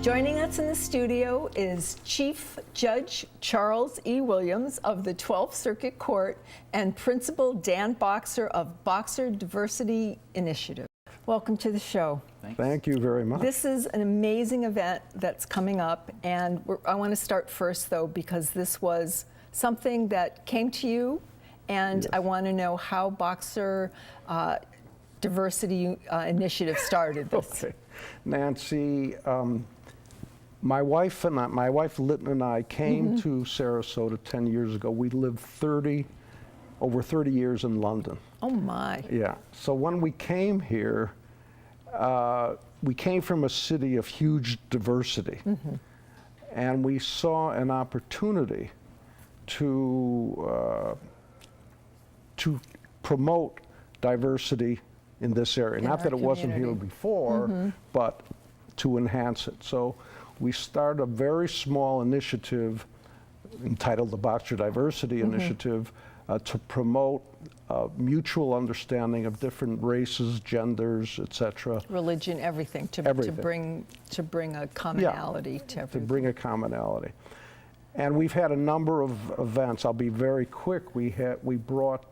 Joining us in the studio is Chief Judge Charles E. Williams of the 12th Circuit Court and Principal Dan Boxser of Boxser Diversity Initiative. Welcome to the show. Thank you very much. This is an amazing event that's coming up, and I want to start first, though, because this was something that came to you, and yes. I want to know how Boxser Diversity Initiative started this. Okay. Nancy, my wife Lytton and I came to Sarasota 10 years ago. We lived over 30 years in London. Oh my. Yeah, so when we came here, we came from a city of huge diversity. And we saw an opportunity to promote diversity in this area. Not that it wasn't here before, but to enhance it. So we started a very small initiative entitled the Boxser Diversity Initiative to promote mutual understanding of different races, genders, etc. Religion, everything, to bring a commonality to everything. To bring a commonality. And we've had a number of events. I'll be very quick. We brought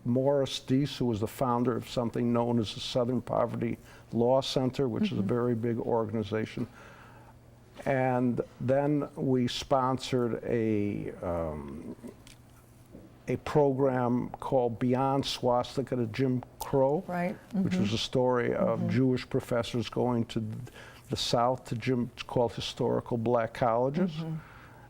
Morris Deese, who was the founder of something known as the Southern Poverty Law Center, which is a very big organization. And then we sponsored a program called Beyond Swastika to Jim Crow, which was a story of Jewish professors going to the South to called historical black colleges.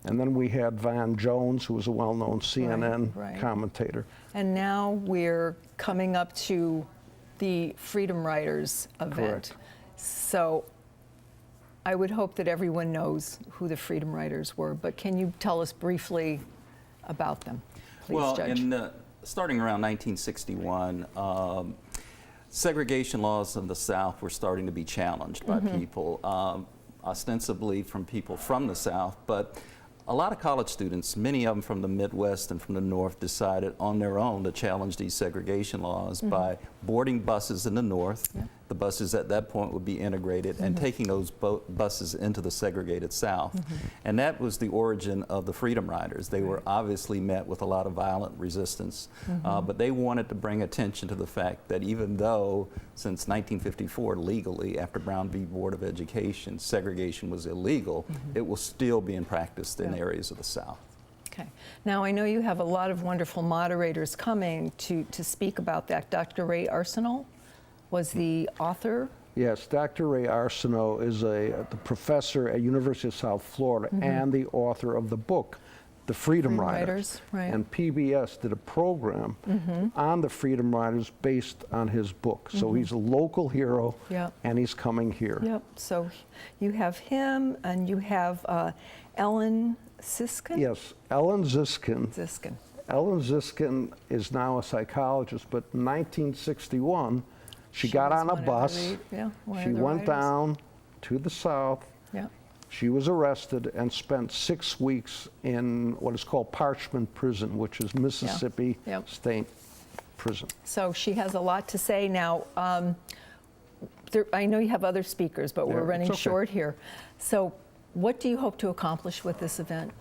And then we had Van Jones, who was a well-known CNN commentator. And now we're coming up to the Freedom Riders event. Correct. So I would hope that everyone knows who the Freedom Riders were, but can you tell us briefly about them, please, well, Judge? Starting around 1961, segregation laws in the South were starting to be challenged by people, ostensibly from people from the South, but a lot of college students, many of them from the Midwest and from the North, decided on their own to challenge these segregation laws by boarding buses in the North. The buses at that point would be integrated and taking those buses into the segregated South. And that was the origin of the Freedom Riders. They were obviously met with a lot of violent resistance, but they wanted to bring attention to the fact that even though since 1954 legally, after Brown v. Board of Education, segregation was illegal, it was still being practiced in areas of the South. Okay. Now I know you have a lot of wonderful moderators coming to speak about that. Dr. Ray Arsenault was the author. Yes, Dr. Ray Arsenault is the professor at University of South Florida and the author of the book, The Freedom Riders. And PBS did a program on the Freedom Riders based on his book. So he's a local hero and he's coming here. Yep, so you have him and you have Ellen Ziskin? Yes, Ellen Ziskin. Ellen Ziskin is now a psychologist, but in 1961, she got on a bus, she went down to the South, she was arrested and spent 6 weeks in what is called Parchment Prison, which is Mississippi State Prison. So she has a lot to say now. I know you have other speakers, but we're running short here. So what do you hope to accomplish with this event?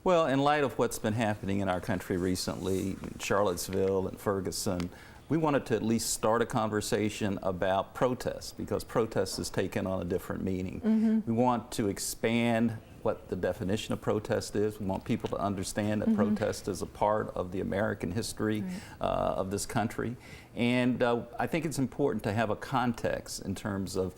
Well, in light of what's been happening in our country recently, in Charlottesville and Ferguson, we wanted to at least start a conversation about protests, because protest has taken on a different meaning. We want to expand what the definition of protest is. We want people to understand that protest is a part of the American history of this country. And I think it's important to have a context in terms of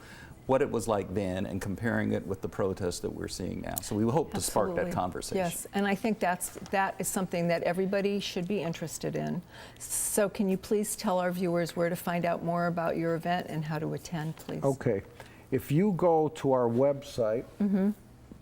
what it was like then and comparing it with the protests that we're seeing now. So we hope to spark that conversation. Yes, and I think that is something that everybody should be interested in. So can you please tell our viewers where to find out more about your event and how to attend, please? Okay. If you go to our website,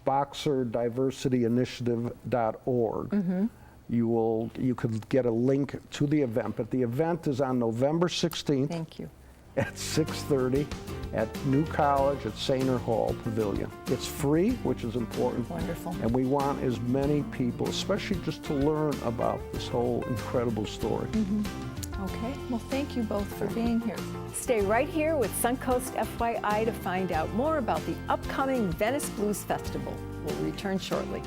boxerdiversityinitiative.org, you could get a link to the event. But the event is on November 16th. Thank you. At 6:30 at New College at Sainer Hall Pavilion. It's free, which is important. Wonderful. And we want as many people, especially just to learn about this whole incredible story. Okay, well, thank you both for being here. Stay right here with Suncoast FYI to find out more about the upcoming Venice Blues Festival. We'll return shortly.